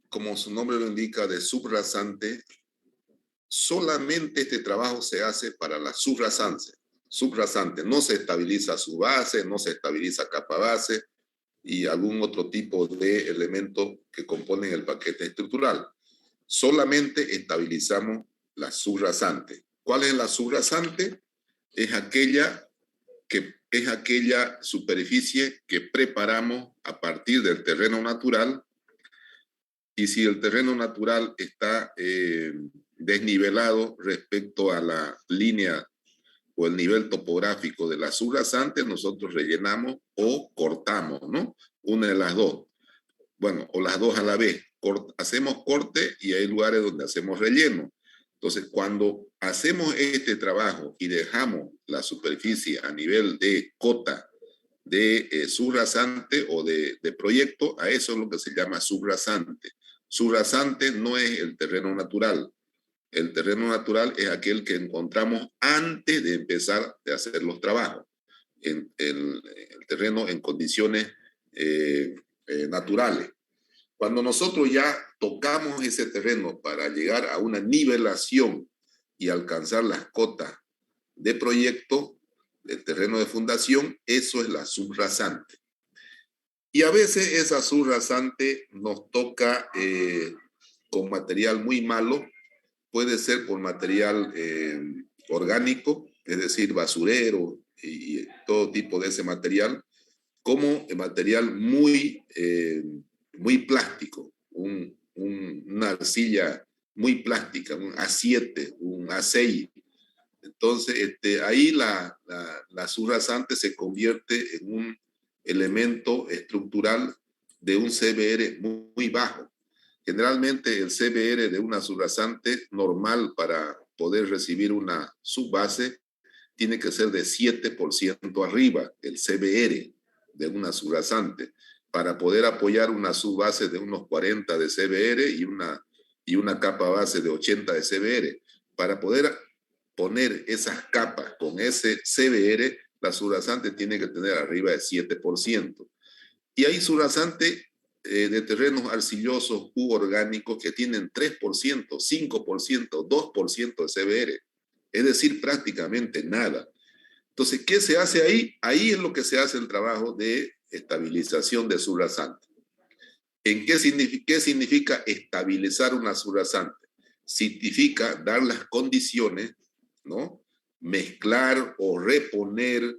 como su nombre lo indica, de subrasante, solamente este trabajo se hace para la subrasante. Subrasante, no se estabiliza su base, no se estabiliza capa base y algún otro tipo de elemento que componen el paquete estructural. Solamente estabilizamos la subrasante. ¿Cuál es la subrasante? Es aquella superficie que preparamos a partir del terreno natural, y si el terreno natural está desnivelado respecto a la línea o el nivel topográfico de la subrasante, nosotros rellenamos o cortamos, ¿no? Una de las dos. Bueno, o las dos a la vez. Hacemos corte y hay lugares donde hacemos relleno. Entonces, cuando hacemos este trabajo y dejamos la superficie a nivel de cota de subrasante o de proyecto, a eso es lo que se llama subrasante. Subrasante no es el terreno natural. El terreno natural es aquel que encontramos antes de empezar a hacer los trabajos. El terreno en condiciones naturales. Cuando nosotros ya tocamos ese terreno para llegar a una nivelación y alcanzar las cotas de proyecto, del terreno de fundación, eso es la subrasante. Y a veces esa subrasante nos toca con material muy malo, puede ser por material orgánico, es decir, basurero y todo tipo de ese material, como material muy plástico, una arcilla muy plástica, un A7, un A6. Entonces, ahí la subrasante se convierte en un elemento estructural de un CBR muy bajo. Generalmente el CBR de una subrasante normal para poder recibir una subbase tiene que ser de 7% arriba, el CBR de una subrasante, para poder apoyar una subbase de unos 40 de CBR y una capa base de 80 de CBR. Para poder poner esas capas con ese CBR, la subrasante tiene que tener arriba de 7%. Y hay subrasante de terrenos arcillosos u orgánicos que tienen 3%, 5%, 2% de CBR. Es decir, prácticamente nada. Entonces, ¿qué se hace ahí? Ahí es lo que se hace el trabajo de estabilización de subrasante. ¿Qué significa estabilizar una subrasante? Significa dar las condiciones, ¿no? Mezclar o reponer,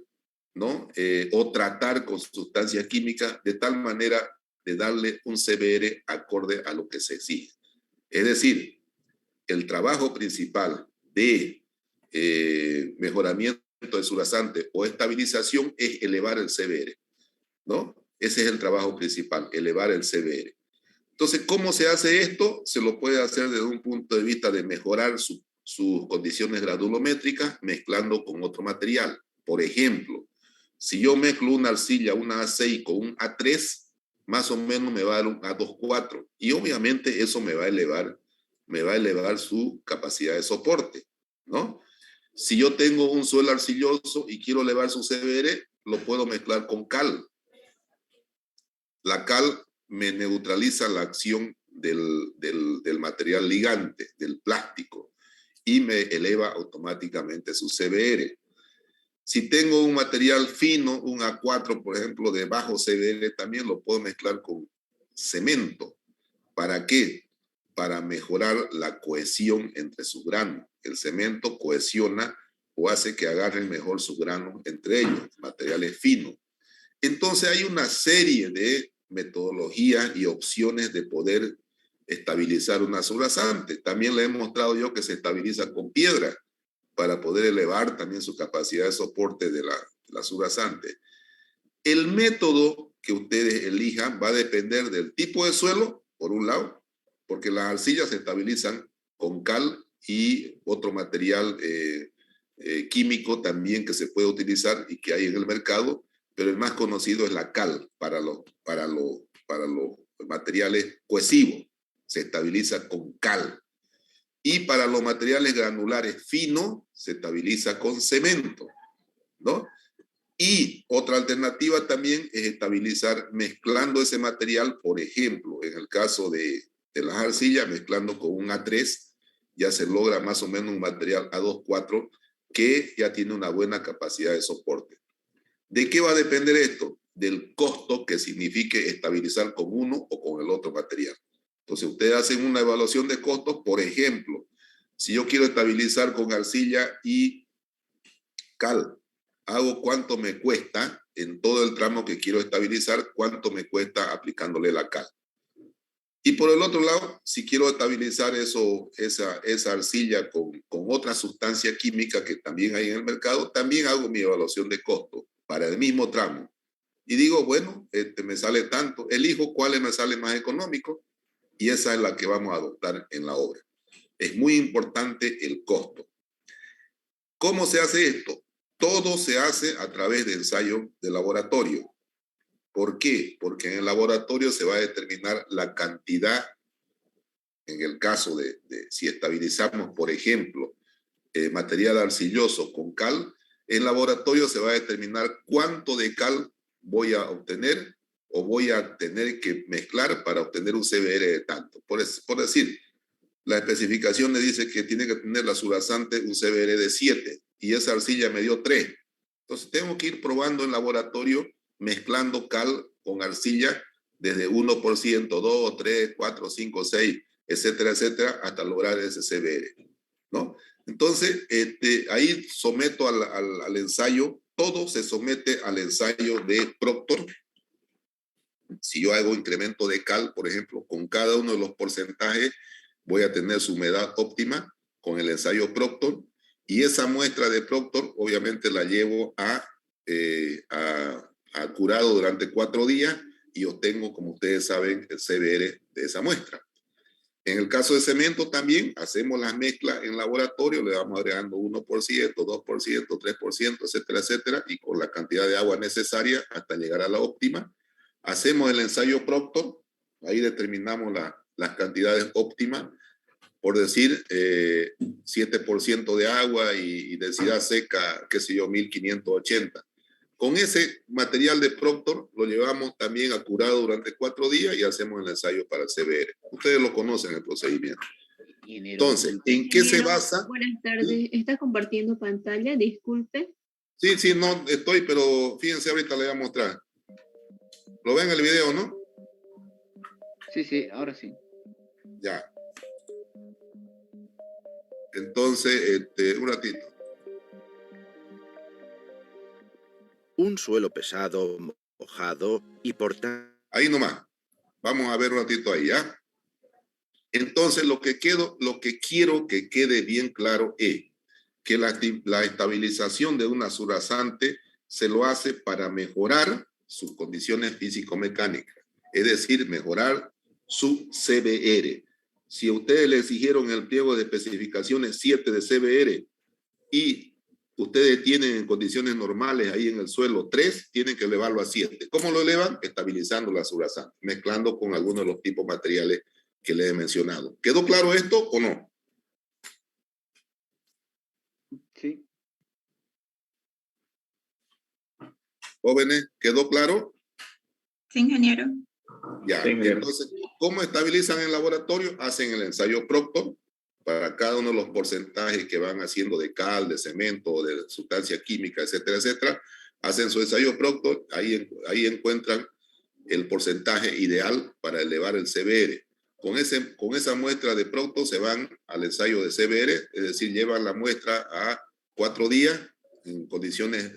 ¿no? O tratar con sustancias químicas de tal manera de darle un CBR acorde a lo que se exige. Es decir, el trabajo principal de mejoramiento de subrasante o estabilización es elevar el CBR, ¿no? Ese es el trabajo principal, elevar el CBR. Entonces, ¿cómo se hace esto? Se lo puede hacer desde un punto de vista de mejorar sus condiciones gradulométricas mezclando con otro material. Por ejemplo, si yo mezclo una arcilla, una A6 con un A3, más o menos me va a dar un A24. Y obviamente eso me va a elevar su capacidad de soporte, ¿no? Si yo tengo un suelo arcilloso y quiero elevar su CBR, lo puedo mezclar con cal. La cal me neutraliza la acción del material ligante, del plástico, y me eleva automáticamente su CBR. Si tengo un material fino, un A4, por ejemplo, de bajo CBR, también lo puedo mezclar con cemento. ¿Para qué? Para mejorar la cohesión entre sus granos. El cemento cohesiona o hace que agarren mejor sus granos entre ellos, materiales finos. Entonces hay una serie de metodologías y opciones de poder estabilizar una subrasante. También le he mostrado yo que se estabiliza con piedra para poder elevar también su capacidad de soporte de la subrasante. El método que ustedes elijan va a depender del tipo de suelo, por un lado, porque las arcillas se estabilizan con cal y otro material químico también que se puede utilizar y que hay en el mercado, pero el más conocido es la cal para los materiales cohesivos. Se estabiliza con cal. Y para los materiales granulares finos, se estabiliza con cemento, ¿no? Y otra alternativa también es estabilizar mezclando ese material, por ejemplo, en el caso de las arcillas, mezclando con un A3, ya se logra más o menos un material A2-4 que ya tiene una buena capacidad de soporte. ¿De qué va a depender esto? Del costo que signifique estabilizar con uno o con el otro material. Entonces, ustedes hacen una evaluación de costos, por ejemplo, si yo quiero estabilizar con arcilla y cal, hago cuánto me cuesta en todo el tramo que quiero estabilizar, cuánto me cuesta aplicándole la cal. Y por el otro lado, si quiero estabilizar esa arcilla con otra sustancia química que también hay en el mercado, también hago mi evaluación de costo para el mismo tramo. Y digo, bueno, me sale tanto, elijo cuál me sale más económico y esa es la que vamos a adoptar en la obra. Es muy importante el costo. ¿Cómo se hace esto? Todo se hace a través de ensayo de laboratorio. ¿Por qué? Porque en el laboratorio se va a determinar la cantidad, en el caso de si estabilizamos, por ejemplo, material arcilloso con cal, en laboratorio se va a determinar cuánto de cal voy a obtener o voy a tener que mezclar para obtener un CBR de tanto. Por decir, la especificación le dice que tiene que tener la surasante un CBR de 7 y esa arcilla me dio 3. Entonces tengo que ir probando en laboratorio mezclando cal con arcilla desde 1%, 2, 3, 4, 5, 6, etcétera, etcétera, hasta lograr ese CBR, ¿no? Entonces, ahí someto al ensayo, todo se somete al ensayo de Proctor. Si yo hago incremento de cal, por ejemplo, con cada uno de los porcentajes voy a tener su humedad óptima con el ensayo Proctor y esa muestra de Proctor obviamente la llevo a curado durante 4 días y obtengo, como ustedes saben, el CBR de esa muestra. En el caso de cemento también hacemos las mezclas en laboratorio, le vamos agregando 1%, 2%, 3%, etcétera, etcétera, y con la cantidad de agua necesaria hasta llegar a la óptima. Hacemos el ensayo Proctor, ahí determinamos las cantidades óptimas, por decir 7% de agua y densidad seca, qué sé yo, 1580. Con ese material de Proctor lo llevamos también a curado durante 4 días y hacemos el ensayo para el CBR. Ustedes lo conocen el procedimiento. Entonces, ¿en qué se basa? Buenas tardes. ¿Sí? ¿Estás compartiendo pantalla? Disculpe. Sí, no estoy, pero fíjense, ahorita le voy a mostrar. ¿Lo ven en el video, no? Sí, ahora sí. Ya. Entonces, un ratito. Un suelo pesado, mojado y por tanto... Ahí nomás. Vamos a ver un ratito ahí, ¿ya? Entonces, lo que quiero que quede bien claro es que la estabilización de una surasante se lo hace para mejorar sus condiciones físico-mecánicas, es decir, mejorar su CBR. Si a ustedes le exigieron el pliego de especificaciones 7 de CBR y ustedes tienen en condiciones normales ahí en el suelo 3, tienen que elevarlo a 7. ¿Cómo lo elevan? Estabilizando la surasante, mezclando con algunos de los tipos materiales que les he mencionado. ¿Quedó claro esto o no? Sí. Jóvenes, ¿quedó claro? Sí, ingeniero. Ya, sí, entonces, ¿cómo estabilizan en laboratorio? Hacen el ensayo Proctor para cada uno de los porcentajes que van haciendo de cal, de cemento, de sustancia química, etcétera, etcétera. Hacen su ensayo Proctor, ahí encuentran el porcentaje ideal para elevar el CBR. Con esa muestra de Proctor se van al ensayo de CBR, es decir, llevan la muestra a 4 días en condiciones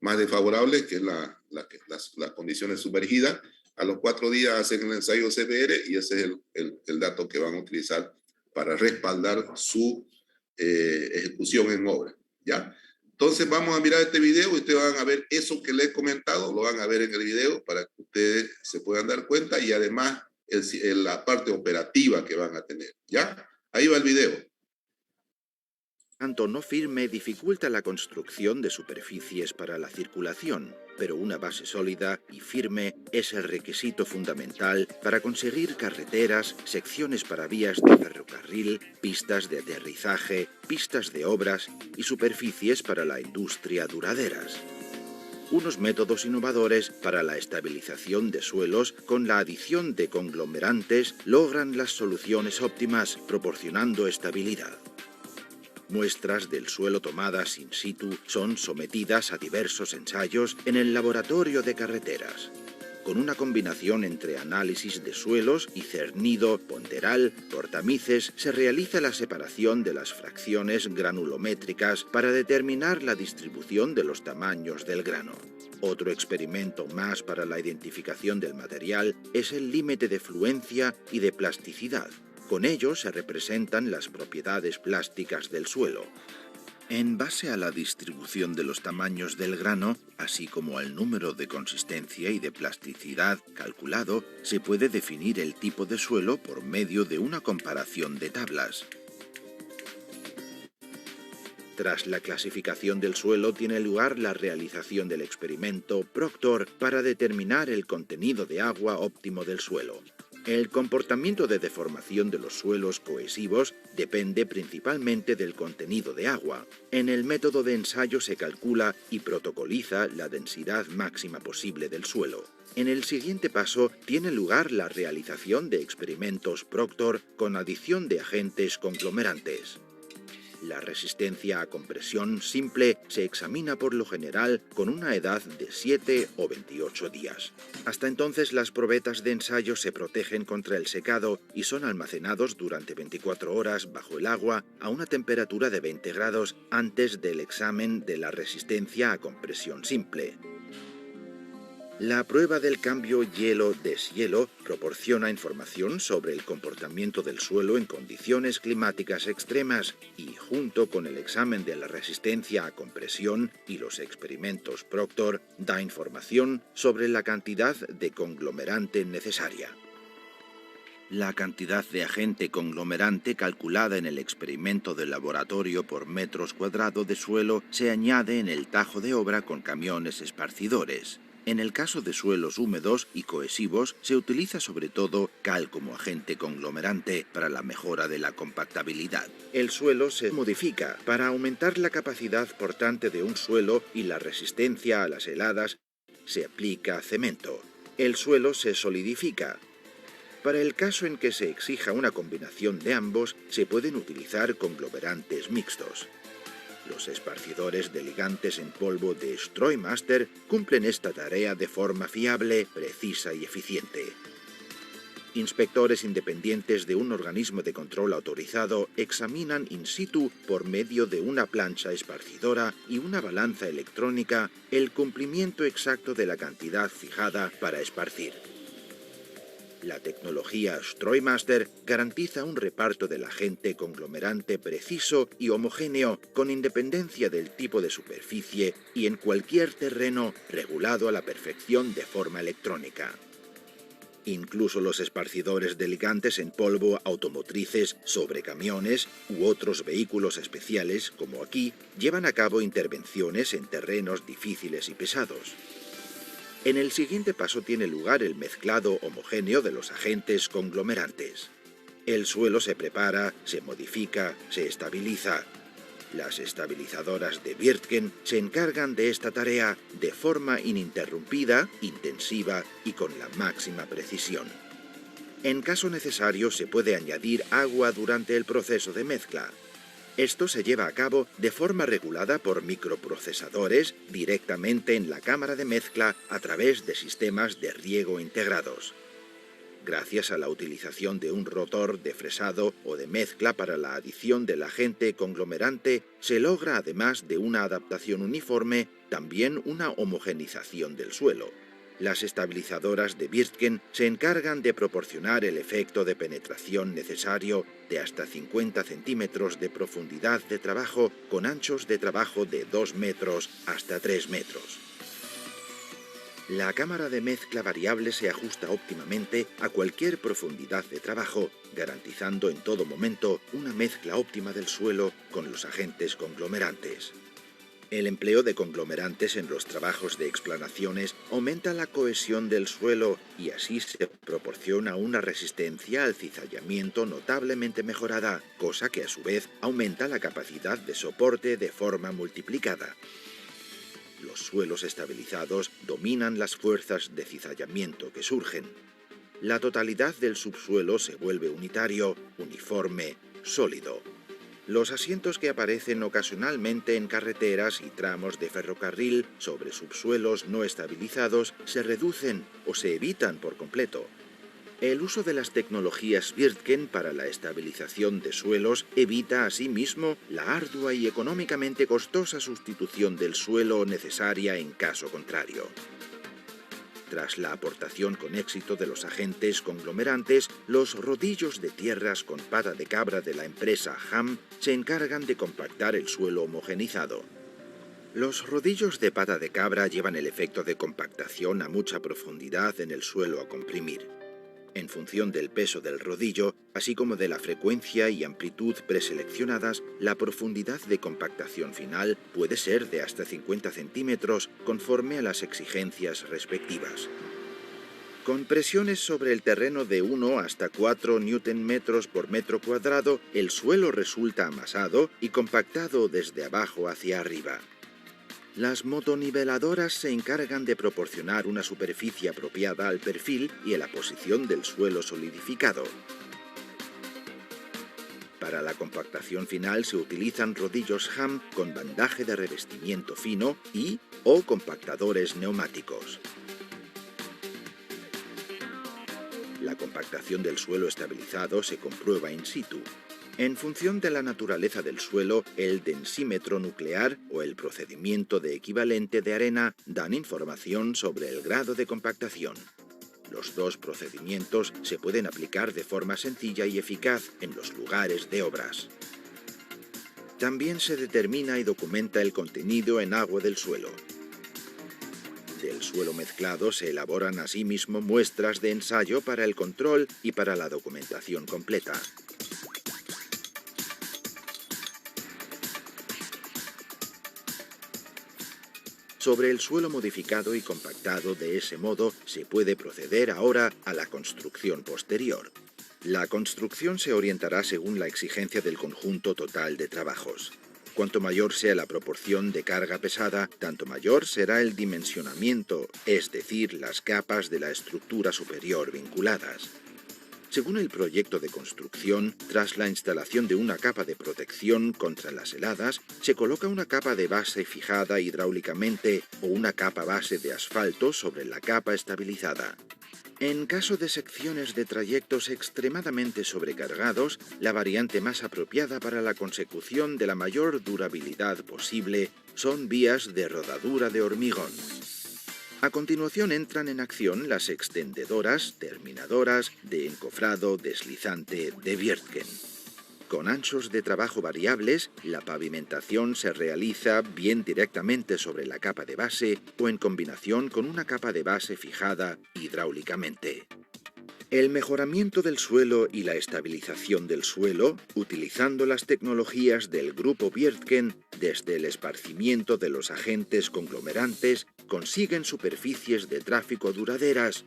más desfavorables, que es las condiciones sumergidas. A los 4 días hacen el ensayo CBR y ese es el dato que van a utilizar para respaldar su ejecución en obra, ¿ya? Entonces vamos a mirar este video y ustedes van a ver eso que les he comentado, lo van a ver en el video para que ustedes se puedan dar cuenta y además la parte operativa que van a tener, ¿ya? Ahí va el video. Tanto no firme dificulta la construcción de superficies para la circulación, pero una base sólida y firme es el requisito fundamental para conseguir carreteras, secciones para vías de ferrocarril, pistas de aterrizaje, pistas de obras y superficies para la industria duraderas. unos métodos innovadores para la estabilización de suelos con la adición de conglomerantes logran las soluciones óptimas proporcionando estabilidad. Muestras del suelo tomadas in situ son sometidas a diversos ensayos en el laboratorio de carreteras. Con una combinación entre análisis de suelos y cernido ponderal por tamices, se realiza la separación de las fracciones granulométricas para determinar la distribución de los tamaños del grano. Otro experimento más para la identificación del material es el límite de fluencia y de plasticidad. Con ello se representan las propiedades plásticas del suelo. En base a la distribución de los tamaños del grano, así como al número de consistencia y de plasticidad calculado, se puede definir el tipo de suelo por medio de una comparación de tablas. Tras la clasificación del suelo tiene lugar la realización del experimento Proctor para determinar el contenido de agua óptimo del suelo. El comportamiento de deformación de los suelos cohesivos depende principalmente del contenido de agua. En el método de ensayo se calcula y protocoliza la densidad máxima posible del suelo. En el siguiente paso tiene lugar la realización de experimentos Proctor con adición de agentes conglomerantes. La resistencia a compresión simple se examina por lo general con una edad de 7 o 28 días. Hasta entonces las probetas de ensayo se protegen contra el secado y son almacenados durante 24 horas bajo el agua a una temperatura de 20 grados antes del examen de la resistencia a compresión simple. La prueba del cambio hielo-deshielo proporciona información sobre el comportamiento del suelo en condiciones climáticas extremas y, junto con el examen de la resistencia a compresión y los experimentos Proctor, da información sobre la cantidad de conglomerante necesaria. La cantidad de agente conglomerante calculada en el experimento de laboratorio por metros cuadrados de suelo se añade en el tajo de obra con camiones esparcidores. En el caso de suelos húmedos y cohesivos, se utiliza sobre todo cal como agente conglomerante para la mejora de la compactabilidad. El suelo se modifica para aumentar la capacidad portante de un suelo y la resistencia a las heladas. Se aplica cemento. El suelo se solidifica. Para el caso en que se exija una combinación de ambos, se pueden utilizar conglomerantes mixtos. Los esparcidores de ligantes en polvo de Streumaster cumplen esta tarea de forma fiable, precisa y eficiente. Inspectores independientes de un organismo de control autorizado examinan in situ, por medio de una plancha esparcidora y una balanza electrónica, el cumplimiento exacto de la cantidad fijada para esparcir. La tecnología Streumaster garantiza un reparto del agente conglomerante preciso y homogéneo con independencia del tipo de superficie y en cualquier terreno regulado a la perfección de forma electrónica. Incluso los esparcidores de ligantes en polvo automotrices sobre camiones u otros vehículos especiales, como aquí, llevan a cabo intervenciones en terrenos difíciles y pesados. En el siguiente paso tiene lugar el mezclado homogéneo de los agentes conglomerantes. El suelo se prepara, se modifica, se estabiliza. Las estabilizadoras de Wirtgen se encargan de esta tarea de forma ininterrumpida, intensiva y con la máxima precisión. En caso necesario se puede añadir agua durante el proceso de mezcla. Esto se lleva a cabo de forma regulada por microprocesadores directamente en la cámara de mezcla a través de sistemas de riego integrados. Gracias a la utilización de un rotor de fresado o de mezcla para la adición del agente conglomerante, se logra, además de una adaptación uniforme, también una homogenización del suelo. Las estabilizadoras de Wirtgen se encargan de proporcionar el efecto de penetración necesario de hasta 50 centímetros de profundidad de trabajo con anchos de trabajo de 2 metros hasta 3 metros. La cámara de mezcla variable se ajusta óptimamente a cualquier profundidad de trabajo, garantizando en todo momento una mezcla óptima del suelo con los agentes conglomerantes. El empleo de conglomerantes en los trabajos de explanaciones aumenta la cohesión del suelo y así se proporciona una resistencia al cizallamiento notablemente mejorada, cosa que a su vez aumenta la capacidad de soporte de forma multiplicada. Los suelos estabilizados dominan las fuerzas de cizallamiento que surgen. La totalidad del subsuelo se vuelve unitario, uniforme, sólido. Los asientos que aparecen ocasionalmente en carreteras y tramos de ferrocarril sobre subsuelos no estabilizados se reducen o se evitan por completo. El uso de las tecnologías Wirtgen para la estabilización de suelos evita asimismo la ardua y económicamente costosa sustitución del suelo necesaria en caso contrario. Tras la aportación con éxito de los agentes conglomerantes, los rodillos de tierras con pata de cabra de la empresa Ham se encargan de compactar el suelo homogenizado. Los rodillos de pata de cabra llevan el efecto de compactación a mucha profundidad en el suelo a comprimir. En función del peso del rodillo, así como de la frecuencia y amplitud preseleccionadas, la profundidad de compactación final puede ser de hasta 50 centímetros conforme a las exigencias respectivas. Con presiones sobre el terreno de 1 hasta 4 Nm por metro cuadrado, el suelo resulta amasado y compactado desde abajo hacia arriba. Las motoniveladoras se encargan de proporcionar una superficie apropiada al perfil y a la posición del suelo solidificado. Para la compactación final se utilizan rodillos Ham con bandaje de revestimiento fino o compactadores neumáticos. La compactación del suelo estabilizado se comprueba in situ. En función de la naturaleza del suelo, el densímetro nuclear o el procedimiento de equivalente de arena dan información sobre el grado de compactación. Los dos procedimientos se pueden aplicar de forma sencilla y eficaz en los lugares de obras. También se determina y documenta el contenido en agua del suelo. Del suelo mezclado se elaboran asimismo muestras de ensayo para el control y para la documentación completa. Sobre el suelo modificado y compactado de ese modo, se puede proceder ahora a la construcción posterior. La construcción se orientará según la exigencia del conjunto total de trabajos. Cuanto mayor sea la proporción de carga pesada, tanto mayor será el dimensionamiento, es decir, las capas de la estructura superior vinculadas. Según el proyecto de construcción, tras la instalación de una capa de protección contra las heladas, se coloca una capa de base fijada hidráulicamente o una capa base de asfalto sobre la capa estabilizada. En caso de secciones de trayectos extremadamente sobrecargados, la variante más apropiada para la consecución de la mayor durabilidad posible son vías de rodadura de hormigón. A continuación entran en acción las extendedoras, terminadoras de encofrado deslizante de Wirtgen. Con anchos de trabajo variables, la pavimentación se realiza bien directamente sobre la capa de base o en combinación con una capa de base fijada hidráulicamente. El mejoramiento del suelo y la estabilización del suelo, utilizando las tecnologías del grupo Wirtgen, desde el esparcimiento de los agentes conglomerantes, consiguen superficies de tráfico duraderas.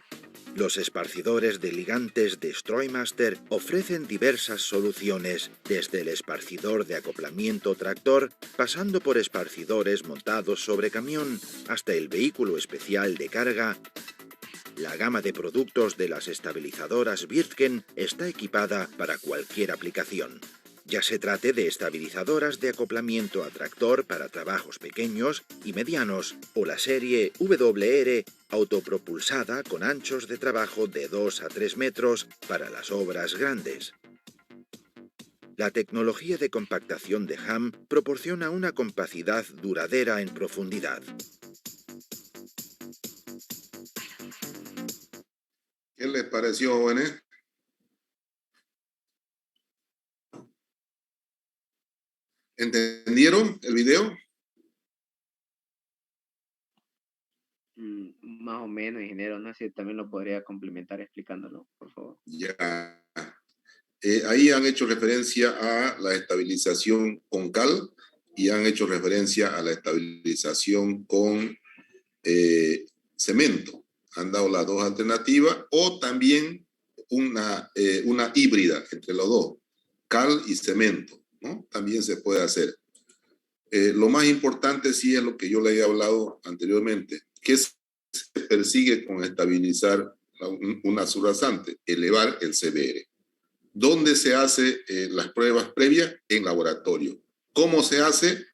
Los esparcidores de ligantes de Streumaster ofrecen diversas soluciones, desde el esparcidor de acoplamiento tractor, pasando por esparcidores montados sobre camión, hasta el vehículo especial de carga. La gama de productos de las estabilizadoras Wirtgen está equipada para cualquier aplicación. Ya se trate de estabilizadoras de acoplamiento a tractor para trabajos pequeños y medianos, o la serie WR autopropulsada con anchos de trabajo de 2 a 3 metros para las obras grandes. La tecnología de compactación de Ham proporciona una compacidad duradera en profundidad. ¿Qué les pareció, jóvenes? ¿Entendieron el video? Más o menos, ingeniero, no sé si también lo podría complementar explicándolo, por favor. Ya. Ahí han hecho referencia a la estabilización con cal y han hecho referencia a la estabilización con cemento. Han dado las dos alternativas o también una híbrida entre los dos, cal y cemento, ¿no? También se puede hacer. Lo más importante sí es lo que yo le he hablado anteriormente. ¿Qué se persigue con estabilizar una subrasante? Elevar el CBR. ¿Dónde se hace las pruebas previas? En laboratorio. ¿Cómo se hace?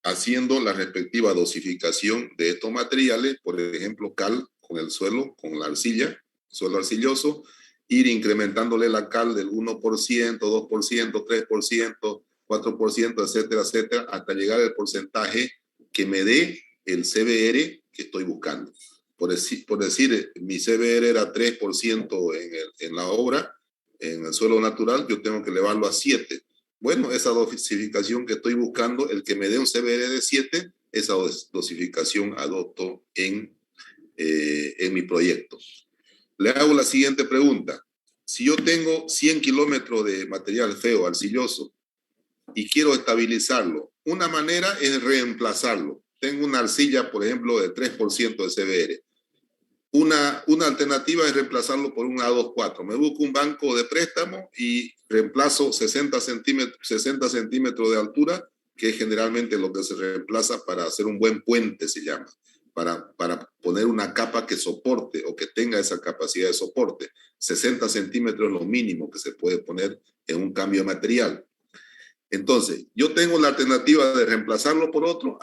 Haciendo la respectiva dosificación de estos materiales, por ejemplo, cal con el suelo, con la arcilla, suelo arcilloso, ir incrementándole la cal del 1%, 2%, 3%, 4%, etcétera, etcétera, hasta llegar al porcentaje que me dé el CBR que estoy buscando. Por decir, mi CBR era 3% en la obra, en el suelo natural, yo tengo que elevarlo a 7%. Bueno, esa dosificación que estoy buscando, el que me dé un CBR de 7, esa dosificación adopto en mi proyecto. Le hago la siguiente pregunta. Si yo tengo 100 kilómetros de material feo, arcilloso, y quiero estabilizarlo, una manera es reemplazarlo. Tengo una arcilla, por ejemplo, de 3% de CBR. Una alternativa es reemplazarlo por un A24. Me busco un banco de préstamo y reemplazo 60 centímetros de altura, que es generalmente lo que se reemplaza para hacer un buen puente, se llama, para poner una capa que soporte o que tenga esa capacidad de soporte. 60 centímetros es lo mínimo que se puede poner en un cambio de material. Entonces, yo tengo la alternativa de reemplazarlo por otro,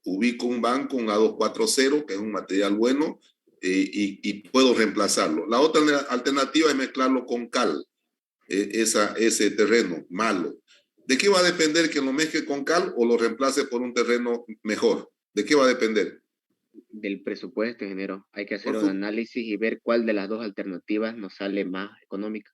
ubico un banco, un A240, que es un material bueno, y puedo reemplazarlo. La otra alternativa es mezclarlo con cal, ese terreno malo. ¿De qué va a depender que lo mezcle con cal o lo reemplace por un terreno mejor? ¿De qué va a depender? Del presupuesto, ingeniero. Hay que hacer un análisis y ver cuál de las dos alternativas nos sale más económica.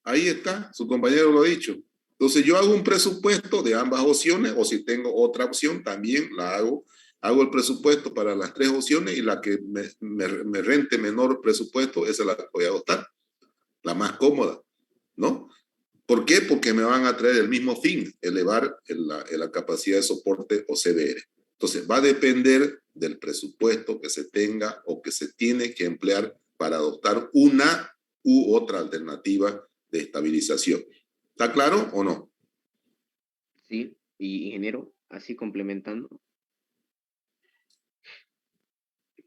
Ahí está, su compañero lo ha dicho. Entonces yo hago un presupuesto de ambas opciones, o si tengo otra opción, también la hago. Hago el presupuesto para las tres opciones y la que me rente menor presupuesto, esa es la que voy a adoptar, la más cómoda, ¿no? ¿Por qué? Porque me van a traer el mismo fin, elevar la capacidad de soporte o CBR. Entonces va a depender del presupuesto que se tenga o que se tiene que emplear para adoptar una u otra alternativa de estabilización. ¿Está claro o no? Sí, y ingeniero, así complementando.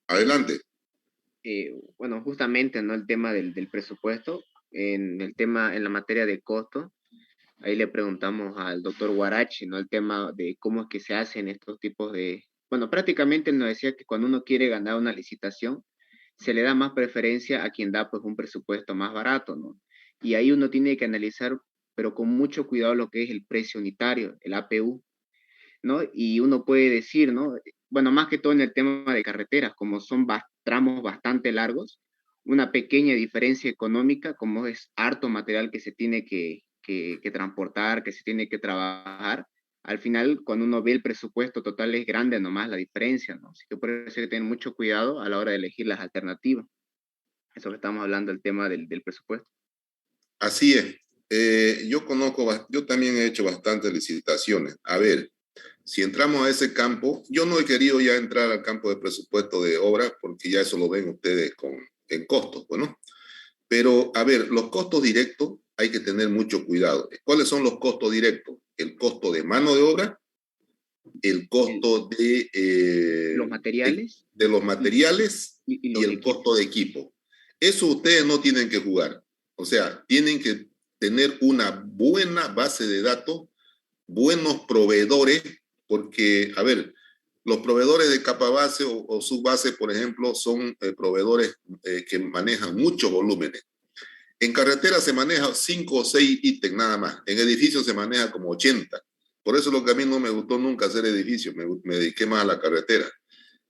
Adelante. Bueno, justamente, ¿no? El tema del presupuesto, en la materia de costo, ahí le preguntamos al doctor Guarachi, ¿no? El tema de cómo es que se hacen estos tipos de... Bueno, prácticamente él nos decía que cuando uno quiere ganar una licitación, se le da más preferencia a quien da pues un presupuesto más barato, ¿no? Y ahí uno tiene que analizar, pero con mucho cuidado, lo que es el precio unitario, el APU, ¿no? Y uno puede decir, ¿no? Bueno, más que todo en el tema de carreteras, como son tramos bastante largos, una pequeña diferencia económica, como es harto material que se tiene que transportar, que se tiene que trabajar, al final, cuando uno ve el presupuesto total, es grande nomás la diferencia, ¿no? Así que por eso hay que tener mucho cuidado a la hora de elegir las alternativas. Eso que estamos hablando, el tema del presupuesto. Así es. Yo también he hecho bastantes licitaciones. A ver, si entramos a ese campo, yo no he querido ya entrar al campo de presupuesto de obras porque ya eso lo ven ustedes en costos, bueno. Pero, a ver, los costos directos hay que tener mucho cuidado. ¿Cuáles son los costos directos? El costo de mano de obra, el costo los materiales de los materiales y y el costo de equipo. Eso ustedes no tienen que jugar. O sea, tienen que tener una buena base de datos, buenos proveedores, porque, a ver, los proveedores de capa base o subbase, por ejemplo, son proveedores que manejan muchos volúmenes. En carretera se maneja 5 o 6 ítems nada más. En edificios se maneja como 80. Por eso lo que a mí no me gustó nunca hacer edificios, me dediqué más a la carretera.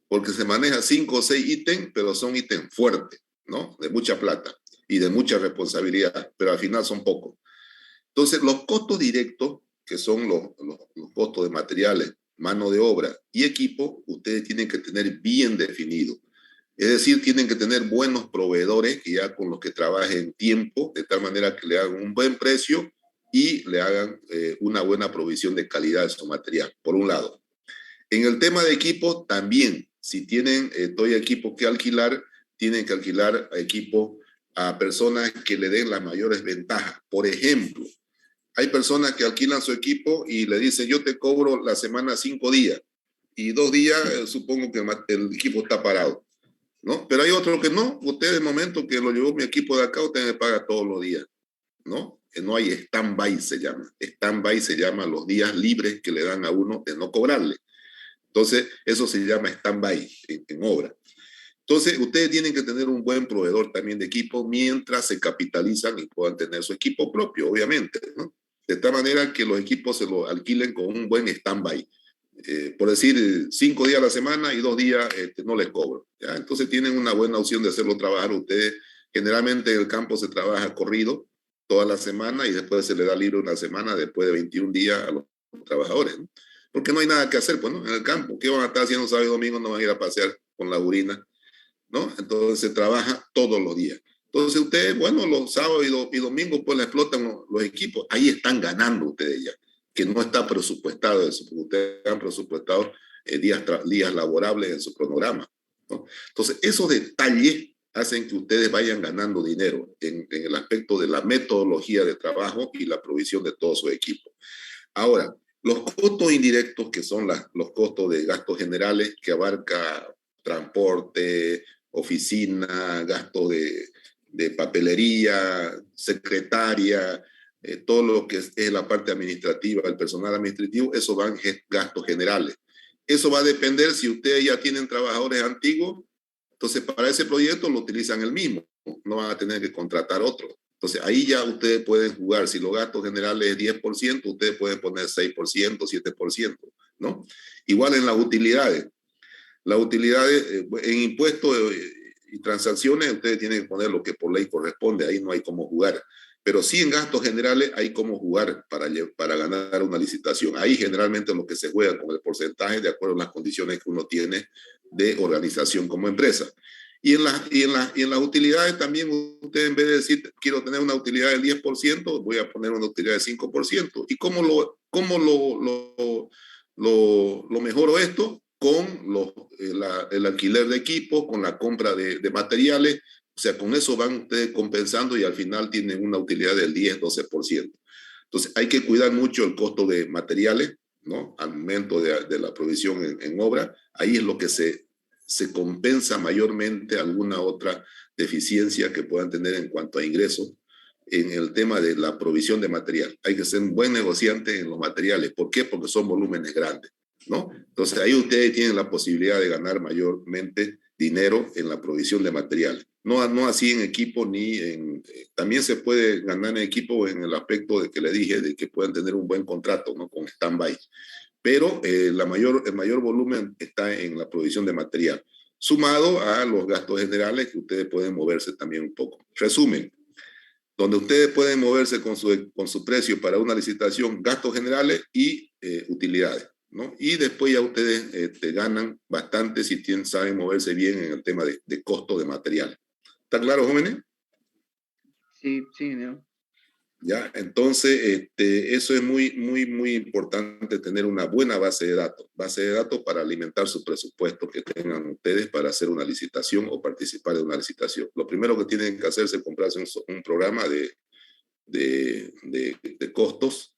Porque se maneja 5 o 6 ítems, pero son ítems fuertes, ¿no? De mucha plata y de mucha responsabilidad, pero al final son pocos. Entonces, los costos directos, que son los costos de materiales, mano de obra y equipo, ustedes tienen que tener bien definido. Es decir, tienen que tener buenos proveedores que ya con los que trabajen tiempo, de tal manera que le hagan un buen precio y le hagan una buena provisión de calidad de su material, por un lado. En el tema de equipo, también, si tienen todo equipo que alquilar, tienen que alquilar equipo a personas que le den las mayores ventajas. Por ejemplo, Hay personas que alquilan su equipo y le dicen, yo te cobro la semana 5 días y 2 días supongo que el equipo está parado, ¿no? Pero hay otro que no. Usted, el momento que lo llevó mi equipo de acá, usted me paga todos los días, ¿no? Que no hay stand-by, se llama. Stand-by se llama los días libres que le dan a uno de no cobrarle. Entonces, eso se llama stand-by en obra. Entonces, ustedes tienen que tener un buen proveedor también de equipo mientras se capitalizan y puedan tener su equipo propio, obviamente, ¿no? De tal manera que los equipos se lo alquilen con un buen stand-by. Por decir, 5 días a la semana y 2 días no les cobro, ¿ya? Entonces tienen una buena opción de hacerlo trabajar ustedes. Generalmente en el campo se trabaja corrido toda la semana y después se le da libre una semana después de 21 días a los trabajadores, ¿no? Porque no hay nada que hacer, pues, ¿no? En el campo, ¿qué van a estar haciendo sábado y domingo? No van a ir a pasear con la urina, ¿no? Entonces se trabaja todos los días. Entonces ustedes, bueno, los sábados y domingos pues le explotan los equipos. Ahí están ganando ustedes ya, que no está presupuestado eso, porque ustedes han presupuestado días laborables en su cronograma, ¿no? Entonces esos detalles hacen que ustedes vayan ganando dinero en el aspecto de la metodología de trabajo y la provisión de todo su equipo. Ahora, los costos indirectos, que son los costos de gastos generales, que abarca transporte, oficina, gasto de papelería, secretaria, todo lo que es la parte administrativa, el personal administrativo, eso van gastos generales. Eso va a depender si ustedes ya tienen trabajadores antiguos, entonces para ese proyecto lo utilizan el mismo, no van a tener que contratar otro. Entonces ahí ya ustedes pueden jugar, si los gastos generales es 10%, ustedes pueden poner 6%, 7%, ¿no? Igual en las utilidades. Las utilidades en impuestos y transacciones, ustedes tienen que poner lo que por ley corresponde, ahí no hay cómo jugar. Pero sí en gastos generales hay cómo jugar para ganar una licitación. Ahí generalmente lo que se juega con el porcentaje de acuerdo a las condiciones que uno tiene de organización como empresa. Y en las utilidades también usted en vez de decir quiero tener una utilidad del 10%, voy a poner una utilidad del 5%. ¿Y cómo lo mejoro esto? Con el alquiler de equipos, con la compra de materiales. O sea, con eso van ustedes compensando y al final tienen una utilidad del 10-12%. Entonces, hay que cuidar mucho el costo de materiales, ¿no? Al momento de la provisión en obra. Ahí es lo que se compensa mayormente alguna otra deficiencia que puedan tener en cuanto a ingresos en el tema de la provisión de material. Hay que ser un buen negociante en los materiales. ¿Por qué? Porque son volúmenes grandes, ¿no? Entonces ahí ustedes tienen la posibilidad de ganar mayormente dinero en la provisión de materiales. No así en equipo ni en... también se puede ganar en equipo en el aspecto de que le dije, de que puedan tener un buen contrato, ¿no? Con stand-by. Pero el mayor volumen está en la provisión de material, sumado a los gastos generales que ustedes pueden moverse también un poco. Resumen, donde ustedes pueden moverse con su precio para una licitación, gastos generales y utilidades, ¿no? Y después ya ustedes ganan bastante si saben moverse bien en el tema de costo de material. ¿Está claro, jóvenes? Sí, sí, ¿no? Ya, entonces eso es muy, muy, muy importante, tener una buena base de datos para alimentar su presupuesto que tengan ustedes para hacer una licitación o participar de una licitación. Lo primero que tienen que hacer es comprarse un programa de costos.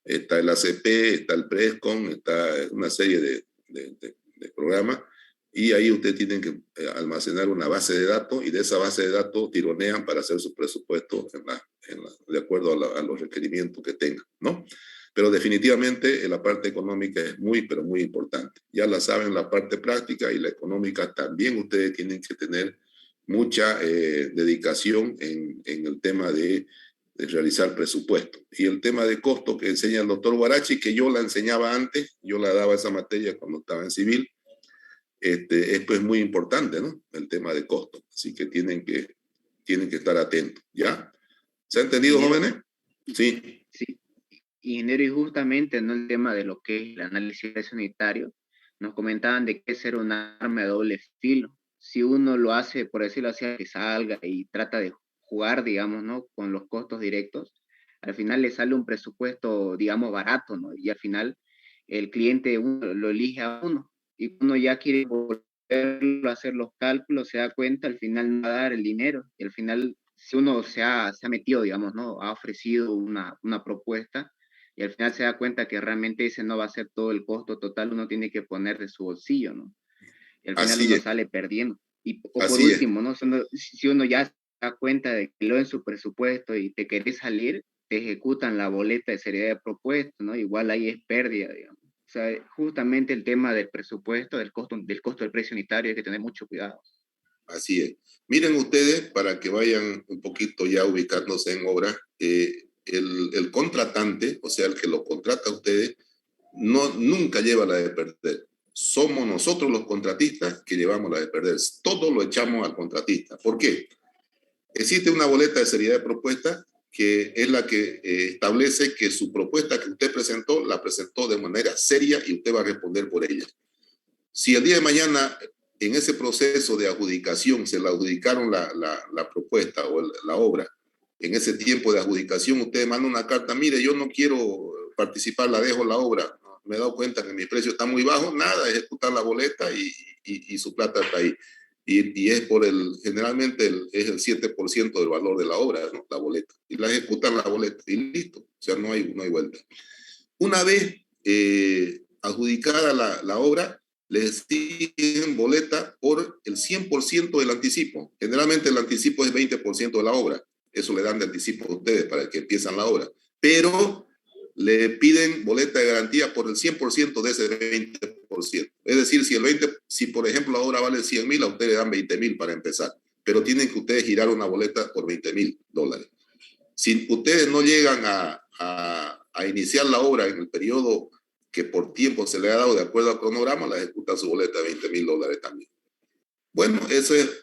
Está el ACP, está el Prescom, está una serie de programas, y ahí ustedes tienen que almacenar una base de datos, y de esa base de datos tironean para hacer su presupuesto de acuerdo a los requerimientos que tengan, ¿no? Pero definitivamente la parte económica es muy, pero muy importante. Ya la saben, la parte práctica y la económica también ustedes tienen que tener mucha dedicación en el tema de realizar presupuesto. Y el tema de costo que enseña el doctor Guarachi, que yo la enseñaba antes, yo la daba esa materia cuando estaba en civil, esto es muy importante, ¿no? El tema de costo. Así que tienen que estar atentos, ¿ya? ¿Se ha entendido, jóvenes? Sí. Sí, ingeniero, y justamente, ¿no? El tema de lo que es el análisis unitario, nos comentaban de que ser un arma de doble filo. Si uno lo hace, por decirlo así, que salga y trata de jugar, digamos, ¿no? Con los costos directos, al final le sale un presupuesto, digamos, barato, ¿no? Y al final el cliente lo elige a uno, y uno ya quiere volverlo a hacer los cálculos, se da cuenta, al final no va a dar el dinero, y al final si uno se ha metido, digamos, ¿no? Ha ofrecido una propuesta y al final se da cuenta que realmente ese no va a ser todo el costo total, uno tiene que poner de su bolsillo, ¿no? Y al final Así uno es, sale perdiendo. O por así es, último, ¿no? Si uno ya se da cuenta de que lo en su presupuesto y te querés salir, te ejecutan la boleta de seriedad de propuesta, ¿no? Igual ahí es pérdida, digamos. O sea, justamente el tema del presupuesto, del costo del precio unitario, hay que tener mucho cuidado. así es. Miren ustedes, para que vayan un poquito ya ubicándose en obra, el contratante, o sea, el que lo contrata a ustedes, nunca lleva la de perder. Somos nosotros los contratistas que llevamos la de perder. Todo lo echamos al contratista. ¿Por qué? Existe una boleta de seriedad de propuesta que es la que establece que su propuesta que usted presentó, la presentó de manera seria y usted va a responder por ella. Si el día de mañana en ese proceso de adjudicación se le adjudicaron la propuesta o la obra, en ese tiempo de adjudicación usted manda una carta, mire, yo no quiero participar, la dejo la obra, me he dado cuenta que mi precio está muy bajo, nada, ejecutar la boleta y su plata está ahí. Y es generalmente es el 7% del valor de la obra, ¿no? La boleta. Y la ejecutan la boleta y listo. O sea, no hay vuelta. Una vez adjudicada la obra, le exigen boleta por el 100% del anticipo. Generalmente el anticipo es 20% de la obra. Eso le dan de anticipo a ustedes para que empiezan la obra. Pero le piden boleta de garantía por el 100% de ese 20%. Es decir, si por ejemplo la obra vale 100,000, a ustedes le dan 20,000 para empezar. Pero tienen que ustedes girar una boleta por $20,000. Si ustedes no llegan a iniciar la obra en el periodo que por tiempo se le ha dado de acuerdo al cronograma, la ejecutan su boleta de $20,000 también. Bueno, eso es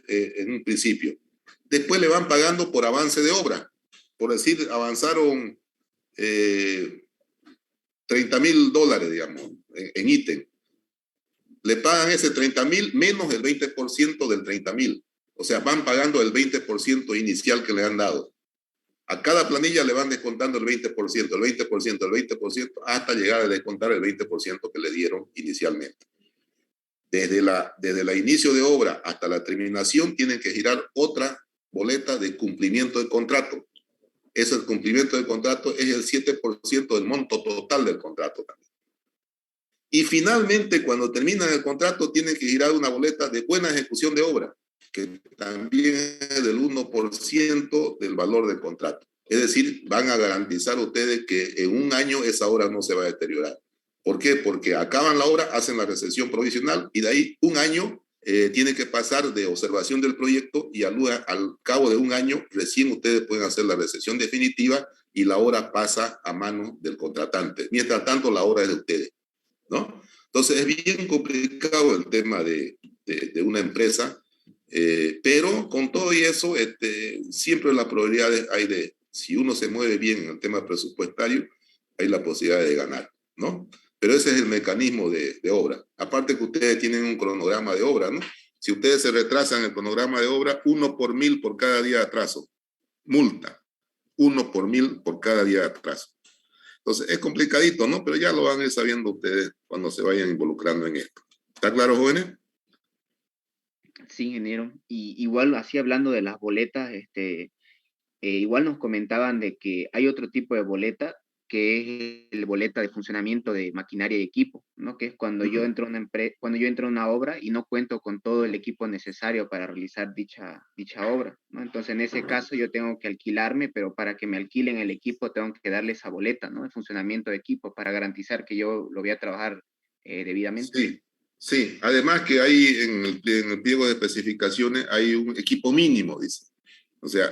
en un principio. Después le van pagando por avance de obra. Por decir, avanzaron $30,000, digamos, en ítem. Le pagan ese 30,000 menos el 20% del 30,000. O sea, van pagando el 20% inicial que le han dado. A cada planilla le van descontando el 20%, el 20%, el 20%, hasta llegar a descontar el 20% que le dieron inicialmente. Desde la inicio de obra hasta la terminación tienen que girar otra boleta de cumplimiento de contrato. Ese cumplimiento de contrato es el 7% del monto total del contrato también. Y finalmente, cuando terminan el contrato, tienen que girar una boleta de buena ejecución de obra, que también es del 1% del valor del contrato. Es decir, van a garantizar ustedes que en un año esa obra no se va a deteriorar. ¿Por qué? Porque acaban la obra, hacen la recesión provisional y de ahí un año tiene que pasar de observación del proyecto y al cabo de un año recién ustedes pueden hacer la recesión definitiva y la obra pasa a manos del contratante. Mientras tanto, la obra es de ustedes, ¿no? Entonces es bien complicado el tema de una empresa, pero con todo y eso, siempre las probabilidades hay si uno se mueve bien en el tema presupuestario, hay la posibilidad de ganar, ¿no? Pero ese es el mecanismo de obra. Aparte que ustedes tienen un cronograma de obra, ¿no? Si ustedes se retrasan el cronograma de obra, 1 por 1,000 por cada día de atraso. Multa. 1 por 1,000 por cada día de atraso. Entonces, es complicadito, ¿no? Pero ya lo van a ir sabiendo ustedes cuando se vayan involucrando en esto. ¿Está claro, jóvenes? Sí, ingeniero. Y igual, así hablando de las boletas, igual nos comentaban de que hay otro tipo de boleta, que es el boleta de funcionamiento de maquinaria y equipo, ¿no? Que es cuando yo entro a una obra y no cuento con todo el equipo necesario para realizar dicha obra, ¿no? Entonces, en ese caso, yo tengo que alquilarme, pero para que me alquilen el equipo, tengo que darle esa boleta, ¿no? De funcionamiento de equipo, para garantizar que yo lo voy a trabajar debidamente. Sí, sí. Además que hay en el pliego de especificaciones hay un equipo mínimo, dice. O sea,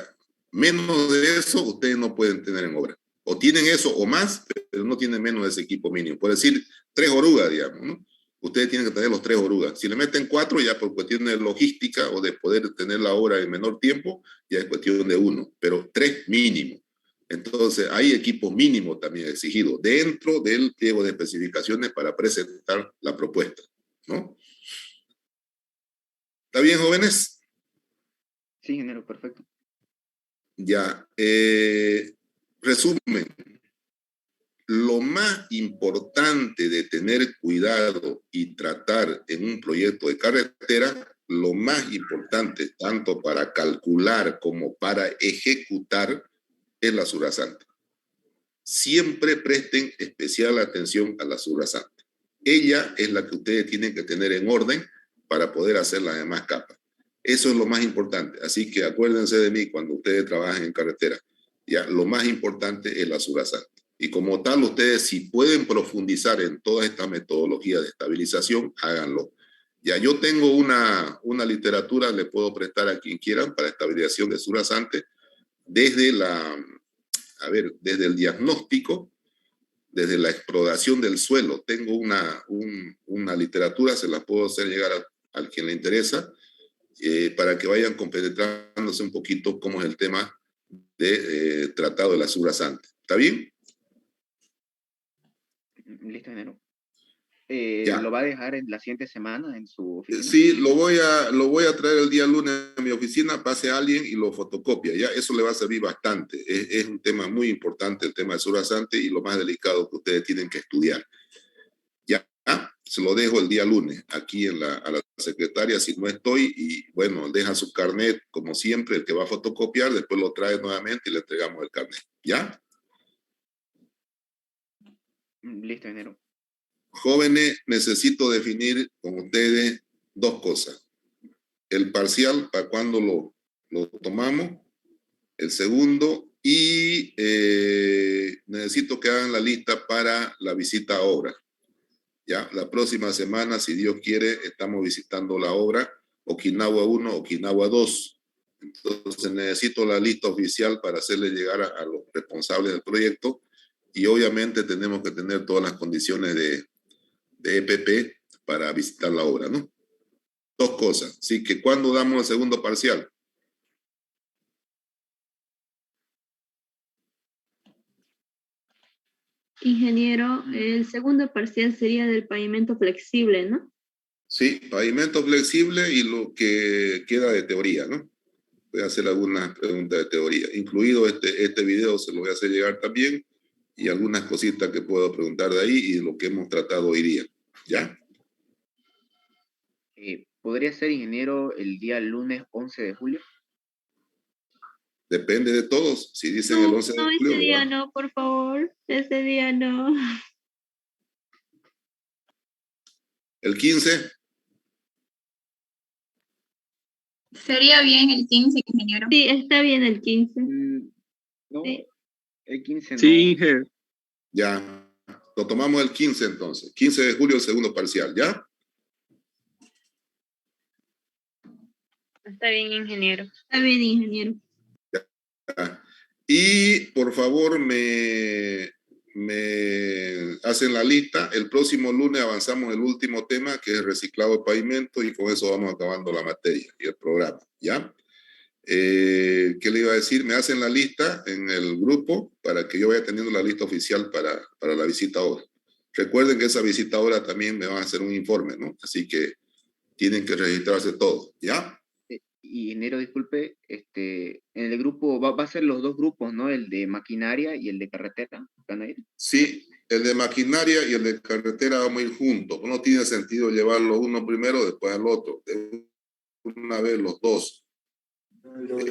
menos de eso ustedes no pueden tener en obra. O tienen eso o más, pero no tienen menos de ese equipo mínimo. Por decir, 3 orugas, digamos, ¿no? Ustedes tienen que tener los 3 orugas. Si le meten 4, ya por cuestión de logística o de poder tener la obra en menor tiempo, ya es cuestión de 1, pero 3 mínimo. Entonces, hay equipo mínimo también exigido dentro del pliego de especificaciones para presentar la propuesta, ¿no? ¿Está bien, jóvenes? Sí, ingeniero, perfecto. Ya. Resumen. Lo más importante de tener cuidado y tratar en un proyecto de carretera, lo más importante, tanto para calcular como para ejecutar, es la subrasante. Siempre presten especial atención a la subrasante. Ella es la que ustedes tienen que tener en orden para poder hacer las demás capas. Eso es lo más importante. Así que acuérdense de mí cuando ustedes trabajen en carretera. Ya, lo más importante es la subrasante. Y como tal, ustedes si pueden profundizar en toda esta metodología de estabilización, háganlo. Ya yo tengo una literatura, le puedo prestar a quien quieran para estabilización de subrasante desde desde el diagnóstico, desde la exploración del suelo. Tengo una literatura, se la puedo hacer llegar al quien le interesa, para que vayan compenetrándose un poquito cómo es el tema de tratado de la subrasante. ¿Está bien? Listo, ingeniero. Ya. ¿Lo va a dejar en la siguiente semana en su oficina? Sí, lo voy a traer el día lunes a mi oficina, pase a alguien y lo fotocopia. Ya, eso le va a servir bastante. Es un tema muy importante, el tema de subrasante, y lo más delicado que ustedes tienen que estudiar. Ya, se lo dejo el día lunes aquí a la secretaria si no estoy, y bueno, deja su carnet como siempre, el que va a fotocopiar, después lo trae nuevamente y le entregamos el carnet. ¿Ya? Listo, ingeniero. Jóvenes, necesito definir con ustedes dos cosas. El parcial, ¿para cuándo lo tomamos? El segundo, y necesito que hagan la lista para la visita a obra. Ya, la próxima semana, si Dios quiere, estamos visitando la obra Okinawa 1, Okinawa 2. Entonces necesito la lista oficial para hacerle llegar a los responsables del proyecto, y obviamente tenemos que tener todas las condiciones de EPP para visitar la obra, ¿no? Dos cosas. Así que, ¿cuándo damos el segundo parcial? Ingeniero, el segundo parcial sería del pavimento flexible, ¿no? Sí, pavimento flexible y lo que queda de teoría, ¿no? Voy a hacer algunas preguntas de teoría. Incluido este video, se lo voy a hacer llegar también, y algunas cositas que puedo preguntar de ahí y lo que hemos tratado hoy día. ¿Ya? ¿Podría ser, ingeniero, el día lunes 11 de julio? Depende de todos. Si dicen el No, 11 de no, julio, ese lo día hago. no, por favor. Ese día no. El 15, Sería bien el 15, ingeniero. Sí, está bien el 15. No, Sí. el 15 no. Sí, Inge. ya. Lo tomamos el 15 entonces. 15 de julio, el segundo parcial, ¿ya? Está bien, ingeniero. Está bien, ingeniero. Ya. Y por favor, me hacen la lista. El próximo lunes avanzamos el último tema, que es reciclado de pavimento, y con eso vamos acabando la materia y el programa, ¿ya? ¿Qué le iba a decir? Me hacen la lista en el grupo para que yo vaya teniendo la lista oficial para la visita ahora. Recuerden que esa visita ahora también me van a hacer un informe, ¿no? Así que tienen que registrarse todo, ¿ya? Y ingeniero, disculpe, en el grupo, va a ser los dos grupos, ¿no? El de maquinaria y el de carretera, ¿van a ir? Sí, el de maquinaria y el de carretera vamos a ir juntos. No tiene sentido llevarlo uno primero, después al otro. De una vez los dos.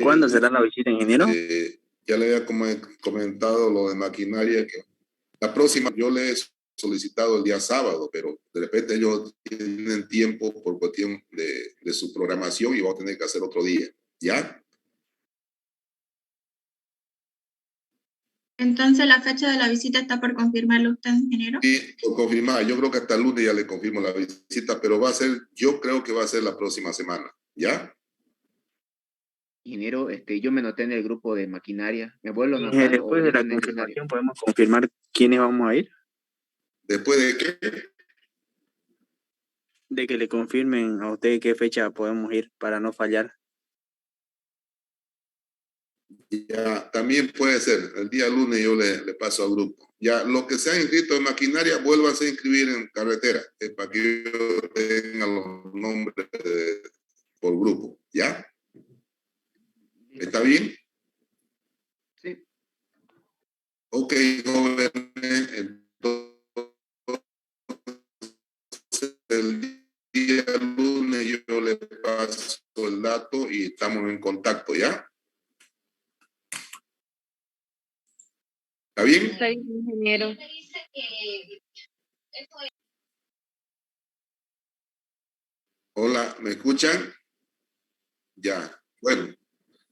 ¿Cuándo será la visita, ingeniero? Ya le había comentado lo de maquinaria, que la próxima yo le he solicitado el día sábado, pero de repente ellos tienen tiempo por cuestión de su programación y vamos a tener que hacer otro día. ¿Ya? Entonces la fecha de la visita está por confirmarlo usted, ingeniero. Sí, por confirmar. Yo creo que hasta el lunes ya le confirmo la visita, pero yo creo que va a ser la próxima semana. ¿Ya? Ingeniero, yo me noté en el grupo de maquinaria. ¿Me vuelvo a Inge, anotar o después de ya no la es necesario? confirmación, ¿podemos confirmar quiénes vamos a ir? ¿Después de qué? De que le confirmen a usted qué fecha podemos ir para no fallar. Ya, también puede ser. El día lunes yo le paso al grupo. Ya, los que se han inscrito en maquinaria, vuélvanse a inscribir en carretera, para que yo tenga los nombres por grupo. ¿Ya? ¿Está bien? Sí. Ok, jóvenes. Entonces, el día lunes yo le paso estamos en contacto, ¿ya? ¿Está bien? Está bien, ingeniero. Hola, ¿me escuchan? Ya, bueno,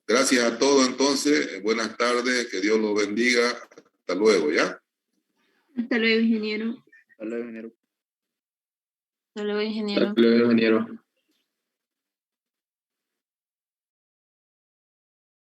gracias a todos entonces, buenas tardes, que Dios los bendiga, hasta luego, ¿ya? Hasta luego, ingeniero. Hasta luego, ingeniero. Hasta luego, ingeniero. Hasta luego, ingeniero.